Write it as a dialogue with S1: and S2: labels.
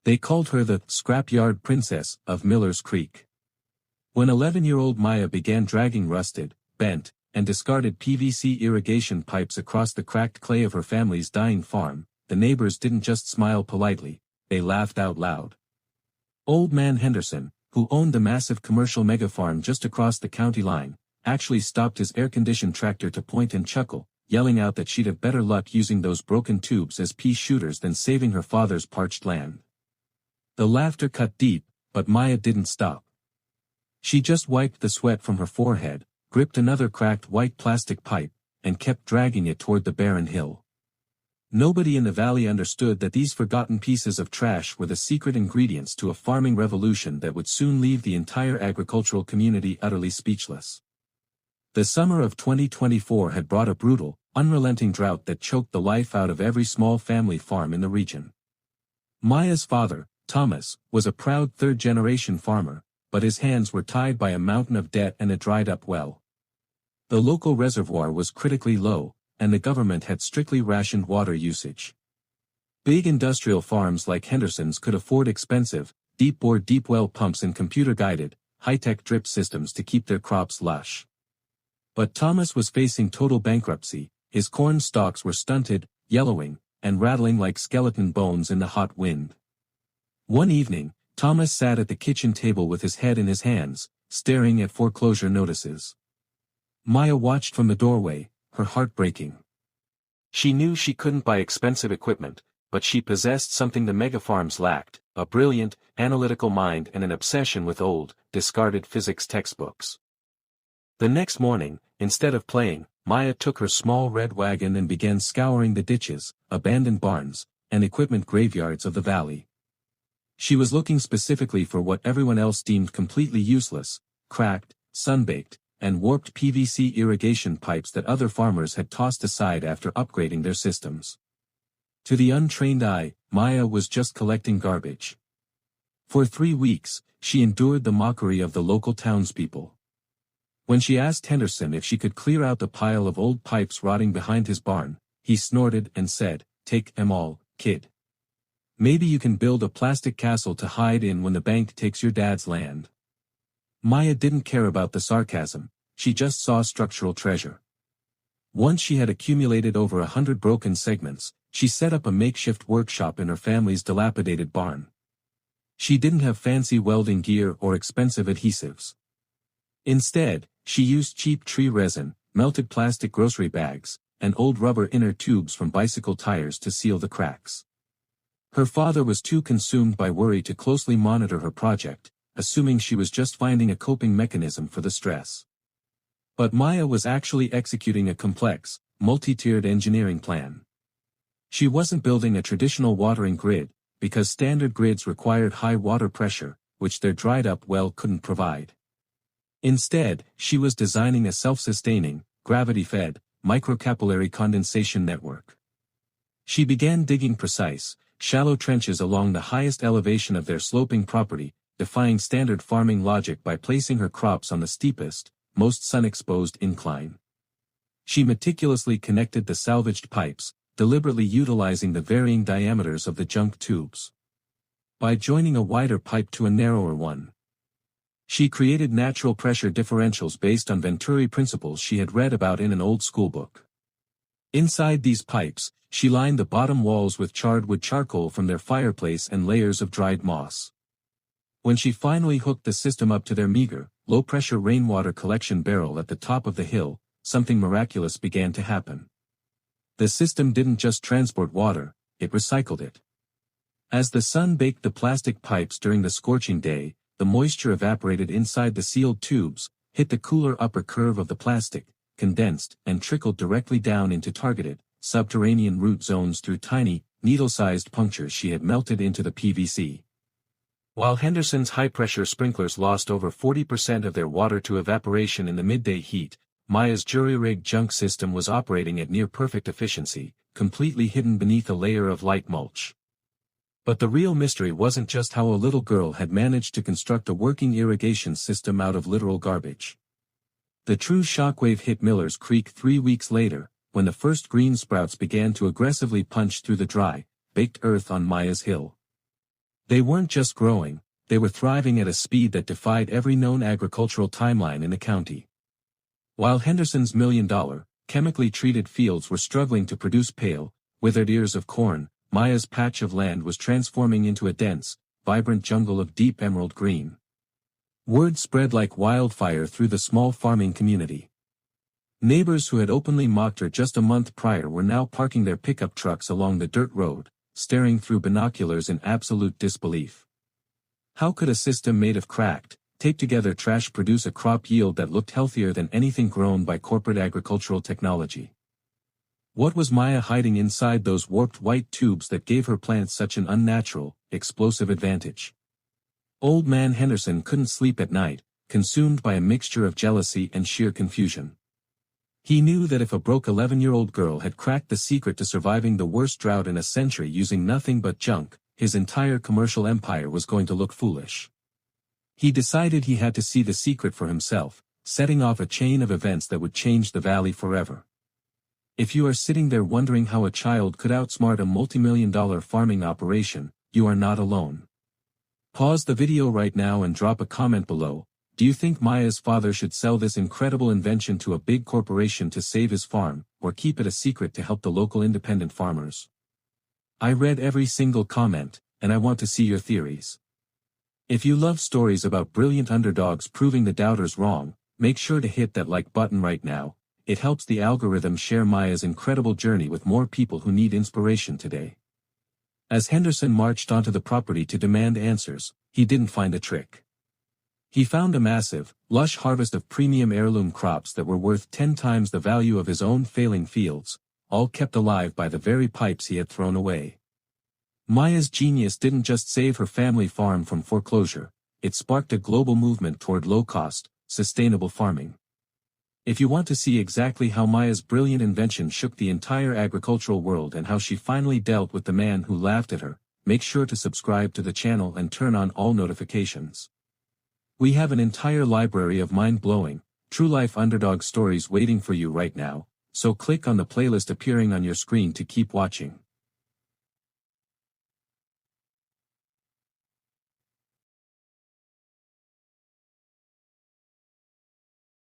S1: They called her the scrapyard princess of Miller's Creek. When 11-year-old Maya began dragging rusted, bent, and discarded PVC irrigation pipes across the cracked clay of her family's dying farm, the neighbors didn't just smile politely, they laughed out loud. Old Man Henderson, who owned the massive commercial megafarm just across the county line, actually stopped his air-conditioned tractor to point and chuckle, yelling out that she'd have better luck using those broken tubes as pea shooters than saving her father's parched land. The laughter cut deep, but Maya didn't stop. She just wiped the sweat from her forehead, gripped another cracked white plastic pipe, and kept dragging it toward the barren hill. Nobody in the valley understood that these forgotten pieces of trash were the secret ingredients to a farming revolution that would soon leave the entire agricultural community utterly speechless. The summer of 2024 had brought a brutal, unrelenting drought that choked the life out of every small family farm in the region. Maya's father, Thomas, was a proud third-generation farmer, but his hands were tied by a mountain of debt and a dried-up well. The local reservoir was critically low, and the government had strictly rationed water usage. Big industrial farms like Henderson's could afford expensive, deep-bore deep well pumps and computer-guided, high-tech drip systems to keep their crops lush. But Thomas was facing total bankruptcy. His corn stalks were stunted, yellowing, and rattling like skeleton bones in the hot wind. One evening, Thomas sat at the kitchen table with his head in his hands, staring at foreclosure notices. Maya watched from the doorway, her heart breaking. She knew she couldn't buy expensive equipment, but she possessed something the megafarms lacked, a brilliant, analytical mind and an obsession with old, discarded physics textbooks. The next morning, instead of playing, Maya took her small red wagon and began scouring the ditches, abandoned barns, and equipment graveyards of the valley. She was looking specifically for what everyone else deemed completely useless, cracked, sun-baked, and warped PVC irrigation pipes that other farmers had tossed aside after upgrading their systems. To the untrained eye, Maya was just collecting garbage. For 3 weeks, she endured the mockery of the local townspeople. When she asked Henderson if she could clear out the pile of old pipes rotting behind his barn, he snorted and said, "Take 'em all, kid. Maybe you can build a plastic castle to hide in when the bank takes your dad's land." Maya didn't care about the sarcasm, she just saw structural treasure. Once she had accumulated over 100 broken segments, she set up a makeshift workshop in her family's dilapidated barn. She didn't have fancy welding gear or expensive adhesives. Instead, she used cheap tree resin, melted plastic grocery bags, and old rubber inner tubes from bicycle tires to seal the cracks. Her father was too consumed by worry to closely monitor her project, assuming she was just finding a coping mechanism for the stress. But Maya was actually executing a complex, multi-tiered engineering plan. She wasn't building a traditional watering grid, because standard grids required high water pressure, which their dried-up well couldn't provide. Instead, she was designing a self-sustaining, gravity-fed, microcapillary condensation network. She began digging precise, shallow trenches along the highest elevation of their sloping property, defying standard farming logic by placing her crops on the steepest, most sun-exposed incline. She meticulously connected the salvaged pipes, deliberately utilizing the varying diameters of the junk tubes. By joining a wider pipe to a narrower one, she created natural pressure differentials based on Venturi principles she had read about in an old schoolbook. Inside these pipes, she lined the bottom walls with charred wood charcoal from their fireplace and layers of dried moss. When she finally hooked the system up to their meager, low-pressure rainwater collection barrel at the top of the hill, something miraculous began to happen. The system didn't just transport water, it recycled it. As the sun baked the plastic pipes during the scorching day, the moisture evaporated inside the sealed tubes, hit the cooler upper curve of the plastic, condensed, and trickled directly down into targeted, subterranean root zones through tiny, needle-sized punctures she had melted into the PVC. While Henderson's high-pressure sprinklers lost over 40% of their water to evaporation in the midday heat, Maya's jury-rigged junk system was operating at near-perfect efficiency, completely hidden beneath a layer of light mulch. But the real mystery wasn't just how a little girl had managed to construct a working irrigation system out of literal garbage. The true shockwave hit Miller's Creek 3 weeks later, when the first green sprouts began to aggressively punch through the dry, baked earth on Maya's hill. They weren't just growing, they were thriving at a speed that defied every known agricultural timeline in the county. While Henderson's million-dollar, chemically treated fields were struggling to produce pale, withered ears of corn, Maya's patch of land was transforming into a dense, vibrant jungle of deep emerald green. Word spread like wildfire through the small farming community. Neighbors who had openly mocked her just a month prior were now parking their pickup trucks along the dirt road, staring through binoculars in absolute disbelief. How could a system made of cracked, taped-together trash produce a crop yield that looked healthier than anything grown by corporate agricultural technology? What was Maya hiding inside those warped white tubes that gave her plants such an unnatural, explosive advantage? Old man Henderson couldn't sleep at night, consumed by a mixture of jealousy and sheer confusion. He knew that if a broke 11-year-old girl had cracked the secret to surviving the worst drought in a century using nothing but junk, his entire commercial empire was going to look foolish. He decided he had to see the secret for himself, setting off a chain of events that would change the valley forever. If you are sitting there wondering how a child could outsmart a multi-million-dollar farming operation, you are not alone. Pause the video right now and drop a comment below. Do you think Maya's father should sell this incredible invention to a big corporation to save his farm, or keep it a secret to help the local independent farmers? I read every single comment, and I want to see your theories. If you love stories about brilliant underdogs proving the doubters wrong, make sure to hit that like button right now. It helps the algorithm share Maya's incredible journey with more people who need inspiration today. As Henderson marched onto the property to demand answers, he didn't find a trick. He found a massive, lush harvest of premium heirloom crops that were worth 10 times the value of his own failing fields, all kept alive by the very pipes he had thrown away. Maya's genius didn't just save her family farm from foreclosure, it sparked a global movement toward low-cost, sustainable farming. If you want to see exactly how Maya's brilliant invention shook the entire agricultural world and how she finally dealt with the man who laughed at her, make sure to subscribe to the channel and turn on all notifications. We have an entire library of mind-blowing, true-life underdog stories waiting for you right now, so click on the playlist appearing on your screen to keep watching.